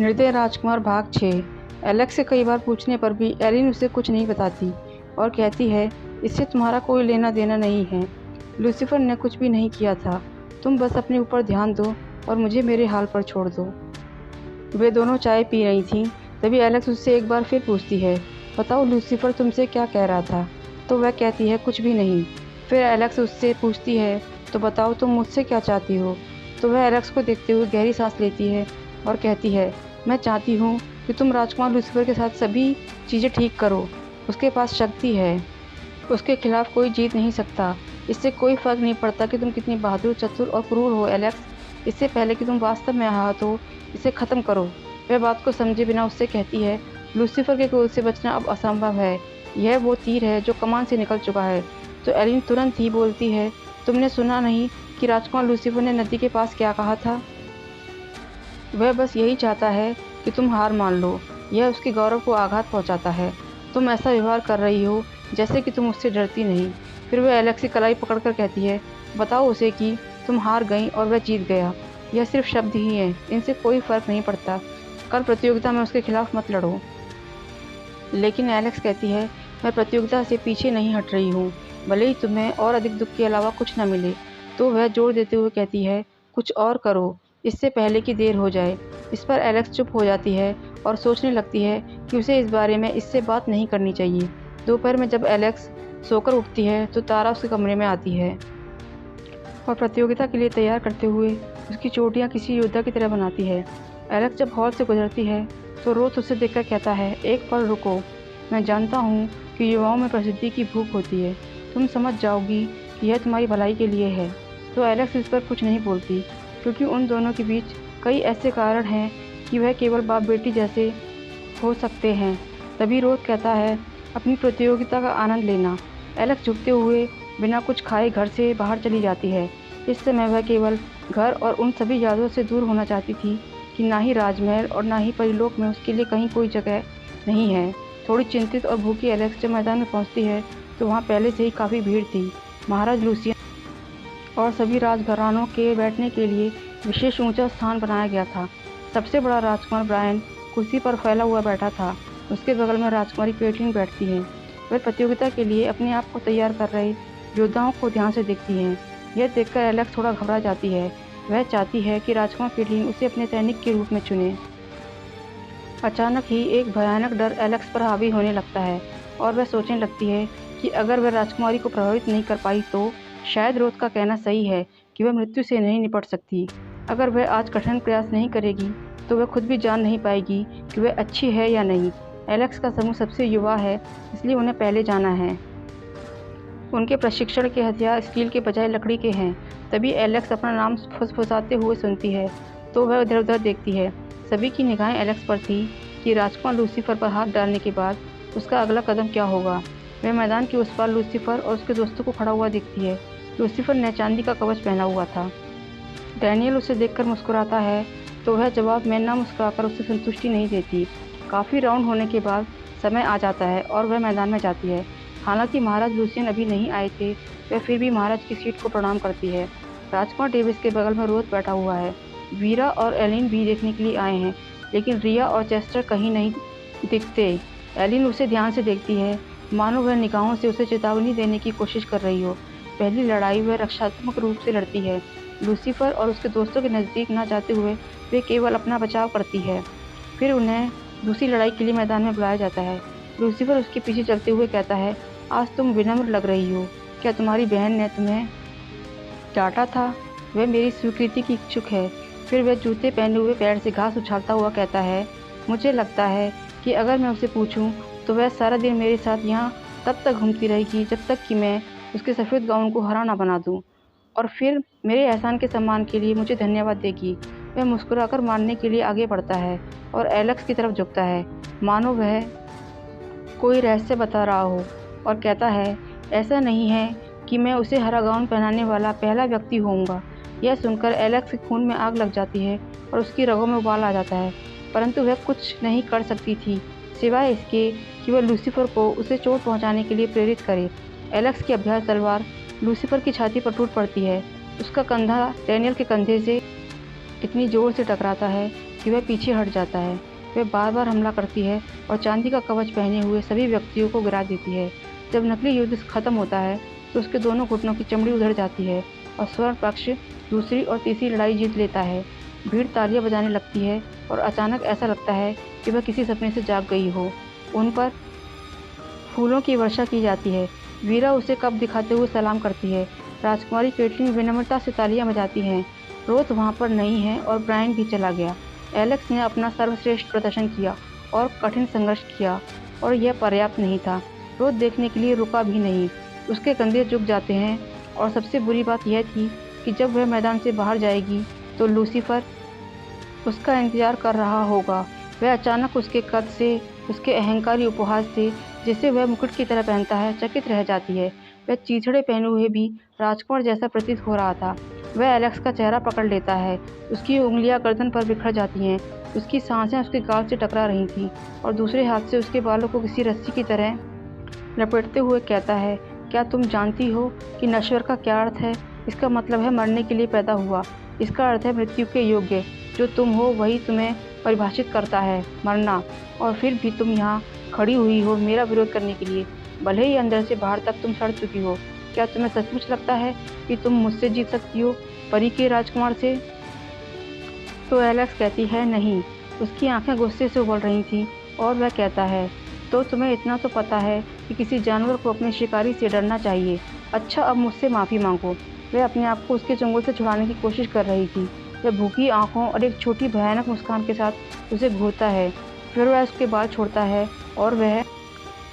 निर्दय राजकुमार भाग 6। एलेक्स से कई बार पूछने पर भी एलिन उसे कुछ नहीं बताती और कहती है इससे तुम्हारा कोई लेना देना नहीं है। लूसीफर ने कुछ भी नहीं किया था, तुम बस अपने ऊपर ध्यान दो और मुझे मेरे हाल पर छोड़ दो। वे दोनों चाय पी रही थीं, तभी एलेक्स उससे एक बार फिर पूछती है, बताओ लूसीफर तुमसे क्या कह रहा था? तो वह कहती है कुछ भी नहीं। फिर एलेक्स उससे पूछती है, तो बताओ तुम मुझसे क्या चाहती हो? तो वह एलेक्स को देखते हुए गहरी सांस लेती है और कहती है, मैं चाहती हूँ कि तुम राजकुमार लूसीफर के साथ सभी चीज़ें ठीक करो। उसके पास शक्ति है, उसके खिलाफ कोई जीत नहीं सकता। इससे कोई फ़र्क नहीं पड़ता कि तुम कितनी बहादुर, चतुर और क्रूर हो एलेक्स। इससे पहले कि तुम वास्तव में आहत हो, इसे ख़त्म करो। वह बात को समझे बिना उससे कहती है, लूसीफर के क्रोध से बचना अब असंभव है। यह वो तीर है जो कमान से निकल चुका है। तो एलिन तुरंत ही बोलती है, तुमने सुना नहीं कि राजकुमार लूसीफर ने नदी के पास क्या कहा था? वह बस यही चाहता है कि तुम हार मान लो। यह उसके गौरव को आघात पहुंचाता है। तुम ऐसा व्यवहार कर रही हो जैसे कि तुम उससे डरती नहीं। फिर वह एलेक्स की कलाई पकड़कर कहती है, बताओ उसे कि तुम हार गई और वह जीत गया। यह सिर्फ शब्द ही हैं, इनसे कोई फ़र्क नहीं पड़ता। कल प्रतियोगिता में उसके खिलाफ मत लड़ो। लेकिन एलेक्स कहती है, मैं प्रतियोगिता से पीछे नहीं हट रही हूँ, भले ही तुम्हें और अधिक दुख के अलावा कुछ न मिले। तो वह जोर देते हुए कहती है, कुछ और करो, इससे पहले कि देर हो जाए। इस पर एलेक्स चुप हो जाती है और सोचने लगती है कि उसे इस बारे में इससे बात नहीं करनी चाहिए। दोपहर में जब एलेक्स सोकर उठती है तो तारा उसके कमरे में आती है और प्रतियोगिता के लिए तैयार करते हुए उसकी चोटियाँ किसी योद्धा की तरह बनाती है। एलेक्स जब हॉल से गुजरती है तो रोथ उसे देखकर कहता है, एक पल रुको, मैं जानता हूँ कि युवाओं में प्रसिद्धि की भूख होती है। तुम समझ जाओगी कि यह तुम्हारी भलाई के लिए है। तो एलेक्स इस पर कुछ नहीं बोलती, क्योंकि उन दोनों के बीच कई ऐसे कारण हैं कि वह केवल बाप बेटी जैसे हो सकते हैं। तभी रोथ कहता है, अपनी प्रतियोगिता का आनंद लेना। एलेक्स झुकते हुए बिना कुछ खाए घर से बाहर चली जाती है। इस समय वह केवल घर और उन सभी यादों से दूर होना चाहती थी कि ना ही राजमहल और ना ही परिलोक में उसके लिए कहीं कोई जगह नहीं है। थोड़ी चिंतित और भूखी एलेक्स जब मैदान में पहुंचती है तो वहां पहले से ही काफ़ी भीड़ थी। महाराज लूसियन और सभी राजघरानों के बैठने के लिए विशेष ऊंचा स्थान बनाया गया था। सबसे बड़ा राजकुमार ब्रायन कुर्सी पर फैला हुआ बैठा था। उसके बगल में राजकुमारी केटलिन बैठती हैं। वह प्रतियोगिता के लिए अपने आप को तैयार कर रहे योद्धाओं को ध्यान से देखती हैं। यह देखकर एलेक्स थोड़ा घबरा जाती है। वह चाहती है कि राजकुमार केटलिन उसे अपने सैनिक के रूप में चुने। अचानक ही एक भयानक डर एलेक्स पर हावी होने लगता है और वह सोचने लगती है कि अगर वह राजकुमारी को प्रभावित नहीं कर पाई तो शायद रोथ का कहना सही है कि वह मृत्यु से नहीं निपट सकती। अगर वह आज कठिन प्रयास नहीं करेगी तो वह खुद भी जान नहीं पाएगी कि वह अच्छी है या नहीं। एलेक्स का समूह सबसे युवा है, इसलिए उन्हें पहले जाना है। उनके प्रशिक्षण के हथियार स्टील के बजाय लकड़ी के हैं। तभी एलेक्स अपना नाम फुसफुसाते हुए सुनती है तो वह इधर उधर देखती है। सभी की निगाहें एलेक्स पर थी कि राजकुमार लूसीफर पर हाथ डालने के बाद उसका अगला कदम क्या होगा। वह मैदान के उस पार लूसीफर और उसके दोस्तों को खड़ा हुआ देखती है। लूसीफर ने चांदी का कवच पहना हुआ था। डैनियल उसे देखकर मुस्कुराता है तो वह जवाब में न मुस्कुराकर उसे संतुष्टि नहीं देती। काफ़ी राउंड होने के बाद समय आ जाता है और वह मैदान में जाती है। हालांकि महाराज लूसियन अभी नहीं आए थे, वह फिर भी महाराज की सीट को प्रणाम करती है। राजकुमार डेविस के बगल में रोथ बैठा हुआ है। वीरा और एलिन भी देखने के लिए आए हैं, लेकिन रिया और चेस्टर कहीं नहीं दिखते। एलिन उसे ध्यान से देखती है, मानो वह निगाहों से उसे चेतावनी देने की कोशिश कर रही हो। पहली लड़ाई वह रक्षात्मक रूप से लड़ती है। लूसीफर और उसके दोस्तों के नज़दीक न जाते हुए वे केवल अपना बचाव करती है। फिर उन्हें दूसरी लड़ाई के लिए मैदान में बुलाया जाता है। लूसीफर उसके पीछे चलते हुए कहता है, आज तुम विनम्र लग रही हो। क्या तुम्हारी बहन ने तुम्हें डांटा था? वह मेरी स्वीकृति की इच्छुक है। फिर वह जूते पहने हुए पैर से घास उछालता हुआ कहता है, मुझे लगता है कि अगर मैं उसे पूछूं तो वह सारा दिन मेरे साथ यहाँ तब तक घूमती रहेगी जब तक कि मैं उसके सफ़ेद गाउन को हरा ना बना दूँ, और फिर मेरे एहसान के सम्मान के लिए मुझे धन्यवाद देगी। वह मुस्कुराकर मानने के लिए आगे बढ़ता है और एलेक्स की तरफ झुकता है, मानो वह कोई रहस्य बता रहा हो, और कहता है, ऐसा नहीं है कि मैं उसे हरा गाउन पहनाने वाला पहला व्यक्ति होऊंगा। यह सुनकर एलेक्स के खून में आग लग जाती है और उसकी रगों में उबाल आ जाता है, परंतु वह कुछ नहीं कर सकती थी सिवाय इसके कि वह लूसीफर को उसे चोट पहुंचाने के लिए प्रेरित करे। एलेक्स की अभ्यास तलवार लूसीफर की छाती पर टूट पड़ती है। उसका कंधा डैनियल के कंधे से इतनी जोर से टकराता है कि वह पीछे हट जाता है। वह बार बार हमला करती है और चांदी का कवच पहने हुए सभी व्यक्तियों को गिरा देती है। जब नकली युद्ध खत्म होता है तो उसके दोनों घुटनों की चमड़ी उधड़ जाती है और स्वर्ण पक्ष दूसरी और तीसरी लड़ाई जीत लेता है। भीड़ तालियां बजाने लगती है और अचानक ऐसा लगता है कि वह किसी सपने से जाग गई हो। उन पर फूलों की वर्षा की जाती है। वीरा उसे कप दिखाते हुए सलाम करती है। राजकुमारी केटलिन विनम्रता से तालियां बजाती हैं। रोथ वहाँ पर नहीं है और ब्रायन भी चला गया। एलेक्स ने अपना सर्वश्रेष्ठ प्रदर्शन किया और कठिन संघर्ष किया और यह पर्याप्त नहीं था। रोथ देखने के लिए रुका भी नहीं। उसके कंधे झुक जाते हैं और सबसे बुरी बात यह थी कि जब वह मैदान से बाहर जाएगी तो लूसीफर उसका इंतजार कर रहा होगा। वह अचानक उसके कद से, उसके अहंकारी उपहास से, जिसे वह मुकुट की तरह पहनता है, चकित रह जाती है। वह चीथड़े पहने हुए भी राजकुमार जैसा प्रतीत हो रहा था। वह एलेक्स का चेहरा पकड़ लेता है। उसकी उंगलियां गर्दन पर बिखर जाती हैं। उसकी सांसें उसके गाल से टकरा रही थीं और दूसरे हाथ से उसके बालों को किसी रस्सी की तरह लपेटते हुए कहता है, क्या तुम जानती हो कि नश्वर का क्या अर्थ है? इसका मतलब है मरने के लिए पैदा हुआ। इसका अर्थ है मृत्यु के योग्य। जो तुम हो वही तुम्हें परिभाषित करता है, मरना। और फिर भी तुम यहाँ खड़ी हुई हो मेरा विरोध करने के लिए, भले ही अंदर से बाहर तक तुम सड़ चुकी हो। क्या तुम्हें सचमुच लगता है कि तुम मुझसे जीत सकती हो, परी के राजकुमार से? तो एलेक्स कहती है, नहीं। उसकी आंखें गुस्से से उबल रही थीं और वह कहता है, तो तुम्हें इतना तो पता है कि किसी जानवर को अपने शिकारी से डरना चाहिए। अच्छा, अब मुझसे माफ़ी मांगो। वह अपने आप को उसके चंगुल से छुड़ाने की कोशिश कर रही थी। वह भूखी आंखों और एक छोटी भयानक मुस्कान के साथ उसे घूरता है। फिर वह उसके बाल छोड़ता है और वह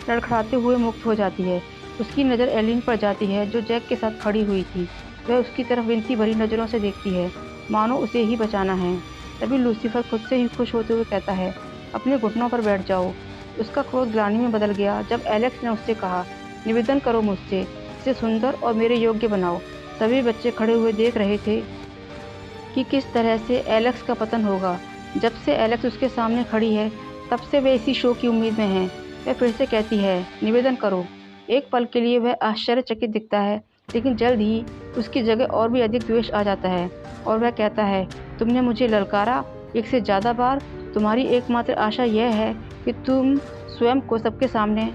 लड़खड़ाते हुए मुक्त हो जाती है। उसकी नज़र एलिन पर जाती है जो जैक के साथ खड़ी हुई थी। वह उसकी तरफ विनती भरी नज़रों से देखती है, मानो उसे ही बचाना है। तभी लूसीफर खुद से ही खुश होते हुए कहता है, अपने घुटनों पर बैठ जाओ। उसका क्रोध ग्लानि में बदल गया जब एलेक्स ने उससे कहा, निवेदन करो मुझसे, इसे सुंदर और मेरे योग्य बनाओ। सभी बच्चे खड़े हुए देख रहे थे कि किस तरह से एलेक्स का पतन होगा। जब से एलेक्स उसके सामने खड़ी है तब से वे इसी शो की उम्मीद में हैं। वह फिर से कहती है, निवेदन करो। एक पल के लिए वह आश्चर्यचकित दिखता है, लेकिन जल्द ही उसकी जगह और भी अधिक द्वेष आ जाता है और वह कहता है, तुमने मुझे ललकारा 1 से ज़्यादा बार। तुम्हारी एकमात्र आशा यह है कि तुम स्वयं को सबके सामने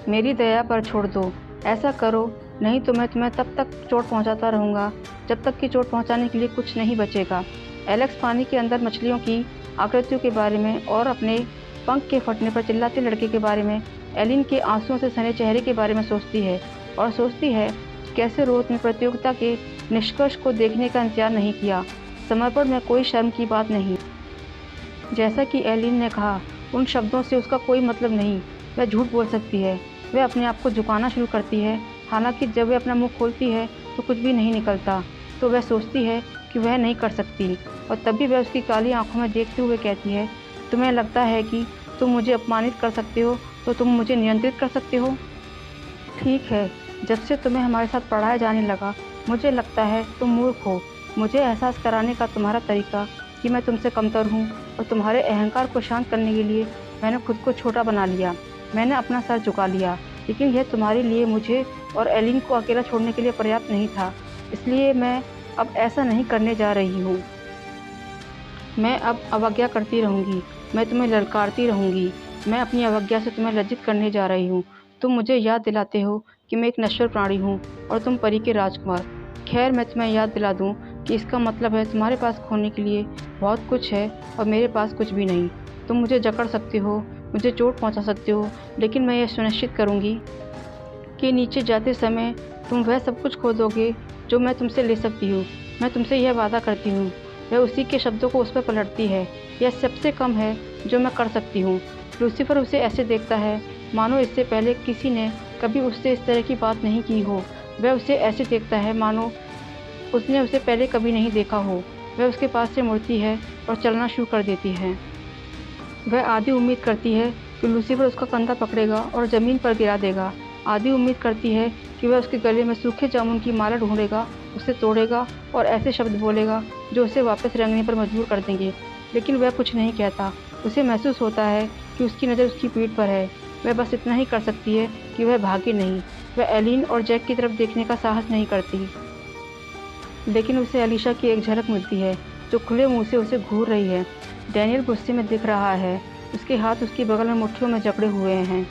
मेरी दया पर छोड़ दो। ऐसा करो, नहीं तो मैं तुम्हें तब तक चोट पहुंचाता रहूंगा जब तक कि चोट पहुंचाने के लिए कुछ नहीं बचेगा। एलेक्स पानी के अंदर मछलियों की आकृतियों के बारे में और अपने पंख के फटने पर चिल्लाते लड़के के बारे में, एलिन के आंसुओं से सने चेहरे के बारे में सोचती है और सोचती है कैसे रोथ ने प्रतियोगिता के निष्कर्ष को देखने का इंतजार नहीं किया। समर्पण में कोई शर्म की बात नहीं। जैसा कि एलिन ने कहा, उन शब्दों से उसका कोई मतलब नहीं। वह झूठ बोल सकती है। वह अपने आप को झुकाना शुरू करती है, हालांकि जब वह अपना मुंह खोलती है तो कुछ भी नहीं निकलता। तो वह सोचती है कि वह नहीं कर सकती और तभी वह उसकी काली आंखों में देखते हुए कहती है, तुम्हें लगता है कि तुम मुझे अपमानित कर सकते हो तो तुम मुझे नियंत्रित कर सकते हो? ठीक है, जब से तुम्हें हमारे साथ पढ़ाया जाने लगा मुझे लगता है तुम मूर्ख हो। मुझे एहसास कराने का तुम्हारा तरीका कि मैं तुमसे कमतर हूँ और तुम्हारे अहंकार को शांत करने के लिए मैंने खुद को छोटा बना लिया। मैंने अपना सर झुका लिया, लेकिन यह तुम्हारे लिए मुझे और एलिन को अकेला छोड़ने के लिए पर्याप्त नहीं था। इसलिए मैं अब ऐसा नहीं करने जा रही हूँ। मैं अब अवज्ञा करती रहूँगी। मैं तुम्हें ललकारती रहूँगी। मैं अपनी अवज्ञा से तुम्हें लज्जित करने जा रही हूँ। तुम मुझे याद दिलाते हो कि मैं एक नश्वर प्राणी हूँ और तुम परी के राजकुमार। खैर, मैं तुम्हें याद दिला दूँ कि इसका मतलब है तुम्हारे पास खोने के लिए बहुत कुछ है और मेरे पास कुछ भी नहीं। तुम मुझे जकड़ सकते हो, मुझे चोट पहुँचा सकते हो, लेकिन मैं यह सुनिश्चित करूँगी कि नीचे जाते समय तुम वह सब कुछ खो दोगे जो मैं तुमसे ले सकती हूँ। मैं तुमसे यह वादा करती हूँ। वह उसी के शब्दों को उस पर पलटती है। यह सबसे कम है जो मैं कर सकती हूँ। लूसीफर उसे ऐसे देखता है मानो इससे पहले किसी ने कभी उससे इस तरह की बात नहीं की हो। वह उसे ऐसे देखता है मानो उसने उसे पहले कभी नहीं देखा हो। वह उसके पास से मुड़ती है और चलना शुरू कर देती है। वह आधी उम्मीद करती है कि लूसीफर उसका कंधा पकड़ेगा और ज़मीन पर गिरा देगा। आधी उम्मीद करती है कि वह उसके गले में सूखे जामुन की माला ढूंढेगा, उसे तोड़ेगा और ऐसे शब्द बोलेगा जो उसे वापस रंगने पर मजबूर कर देंगे। लेकिन वह कुछ नहीं कहता। उसे महसूस होता है कि उसकी नज़र उसकी पीठ पर है। वह बस इतना ही कर सकती है कि वह भागे नहीं। वह एलिन और जैक की तरफ देखने का साहस नहीं करती, लेकिन उसे अलीशा की एक झलक मिलती है जो खुले मुंह से उसे घूर रही है। डैनियल गुस्से में दिख रहा है। उसके हाथ उसकी बगल में मुट्ठियों में जकड़े हुए हैं।